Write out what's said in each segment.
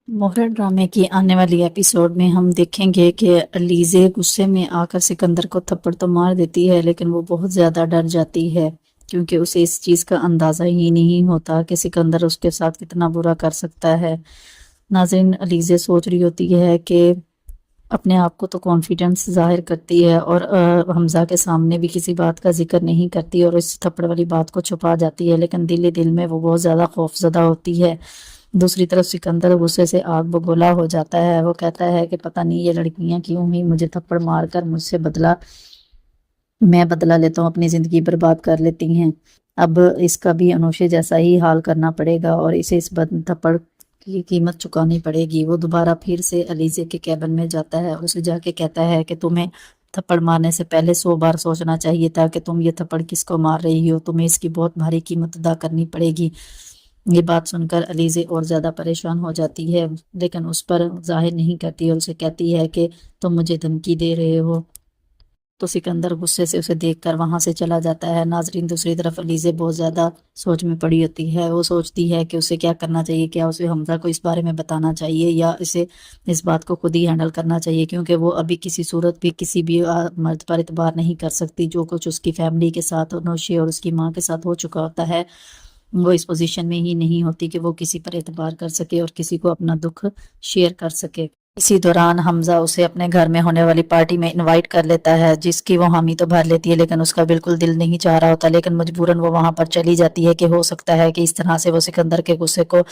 मोहरा ड्रामे की आने वाली एपिसोड में हम देखेंगे कि अलीज़े गुस्से में आकर सिकंदर को थप्पड़ तो मार देती है, लेकिन वो बहुत ज़्यादा डर जाती है क्योंकि उसे इस चीज़ का अंदाज़ा ही नहीं होता कि सिकंदर उसके साथ कितना बुरा कर सकता है। नाज़रीन, अलीज़े सोच रही होती है कि अपने आप को तो कॉन्फिडेंस ज़ाहिर करती है और हमज़ा के सामने भी किसी बात का जिक्र नहीं करती और इस थप्पड़ वाली बात को छुपा जाती है, लेकिन दिल ही दिल में वो बहुत ज़्यादा खौफज़दा होती है। दूसरी तरफ सिकंदर गुस्से से आग बगोला हो जाता है। वो कहता है कि पता नहीं ये लड़कियां क्यों ही मुझे थप्पड़ मारकर मुझसे बदला मैं बदला लेता हूँ, अपनी ज़िंदगी बर्बाद कर लेती हैं। अब इसका भी अनोशे जैसा ही हाल करना पड़ेगा और इसे इस थप्पड़ की कीमत चुकानी पड़ेगी। वो दोबारा फिर से अलीज़े के कैबिन में जाता है और उसे जाके कहता है कि तुम्हें थप्पड़ मारने से पहले 100 बार सोचना चाहिए था कि तुम ये थप्पड़ किसको मार रही हो, तुम्हें इसकी बहुत भारी कीमत अदा करनी पड़ेगी। ये बात सुनकर अलीज़े और ज़्यादा परेशान हो जाती है, लेकिन उस पर ज़ाहिर नहीं करती और उसे कहती है कि तुम मुझे धमकी दे रहे हो। तो सिकंदर गुस्से से उसे देखकर वहां से चला जाता है। नाजरीन, दूसरी तरफ अलीज़े बहुत ज़्यादा सोच में पड़ी होती है। वो सोचती है कि उसे क्या करना चाहिए, क्या उसे हमजा को इस बारे में बताना चाहिए या इसे इस बात को खुद ही हैंडल करना चाहिए, क्योंकि वो अभी किसी सूरत भी किसी भी मर्द पर इतबार नहीं कर सकती। जो कुछ उसकी फैमिली के साथ नौशी और उसकी माँ के साथ हो चुका होता है, वो इस पोजीशन में ही नहीं होती कि वो किसी पर एतबार कर सके और किसी को अपना दुख शेयर कर सके। इसी दौरान हमजा उसे अपने घर में होने वाली पार्टी में इनवाइट कर लेता है, जिसकी वो हामी तो भर लेती है, लेकिन उसका बिल्कुल दिल नहीं चाह रहा होता। लेकिन मजबूरन वो वहां पर चली जाती है कि हो सकता है कि इस तरह से वो सिकंदर के गुस्से को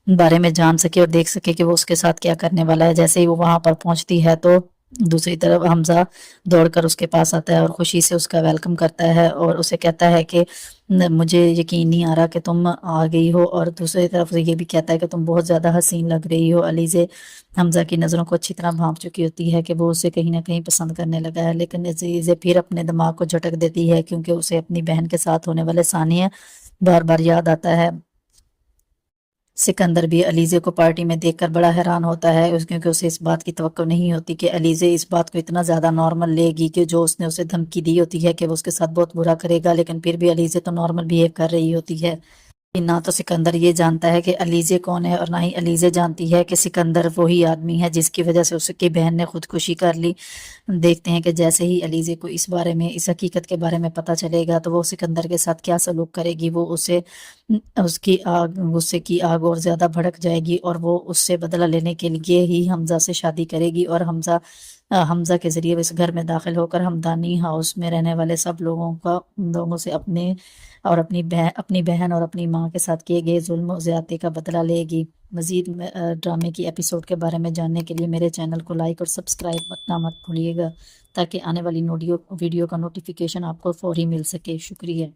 बारे में जान सके और देख सके कि वो उसके साथ क्या करने वाला है। जैसे ही वो वहां पर पहुंचती है तो दूसरी तरफ हमजा दौड़कर उसके पास आता है और खुशी से उसका वेलकम करता है और उसे कहता है कि मुझे यकीन नहीं आ रहा कि तुम आ गई हो, और दूसरी तरफ ये भी कहता है कि तुम बहुत ज़्यादा हसीन लग रही हो। अलीज़े हमजा की नज़रों को अच्छी तरह भांप चुकी होती है कि वो उसे कहीं ना कहीं पसंद करने लगा है, लेकिन अजीज़े फिर अपने दिमाग को झटक देती है क्योंकि उसे अपनी बहन के साथ होने वाले सानिया बार बार याद आता है। सिकंदर भी अलीज़े को पार्टी में देखकर बड़ा हैरान होता है क्योंकि उसे इस बात की तवक्को नहीं होती कि अलीज़े इस बात को इतना ज़्यादा नॉर्मल लेगी कि जो उसने उसे धमकी दी होती है कि वो उसके साथ बहुत बुरा करेगा, लेकिन फिर भी अलीज़े तो नॉर्मल बिहेव कर रही होती है। ना तो सिकंदर ये जानता है कि अलीज़े कौन है और ना ही अलीज़े जानती है कि सिकंदर वही आदमी है जिसकी वजह से उसकी बहन ने खुदकुशी कर ली। देखते हैं कि जैसे ही अलीज़े को इस बारे में, इस हकीकत के बारे में पता चलेगा तो वो सिकंदर के साथ क्या सलूक करेगी। वो उसे उसकी आग, गुस्से की आग और ज़्यादा भड़क जाएगी और वो उससे बदला लेने के लिए ही हमजा से शादी करेगी और हमजा के ज़रिए इस घर में दाखिल होकर हमदानी हाउस में रहने वाले सब लोगों से अपनी बहन और अपनी माँ के साथ किए गए जुल्म और ज़्यादती का बदला लेगी। मज़ीद ड्रामे की एपिसोड के बारे में जानने के लिए मेरे चैनल को लाइक और सब्सक्राइब करना मत भूलिएगा, ताकि आने वाली वीडियो का नोटिफिकेशन आपको फौरी मिल सके। शुक्रिया।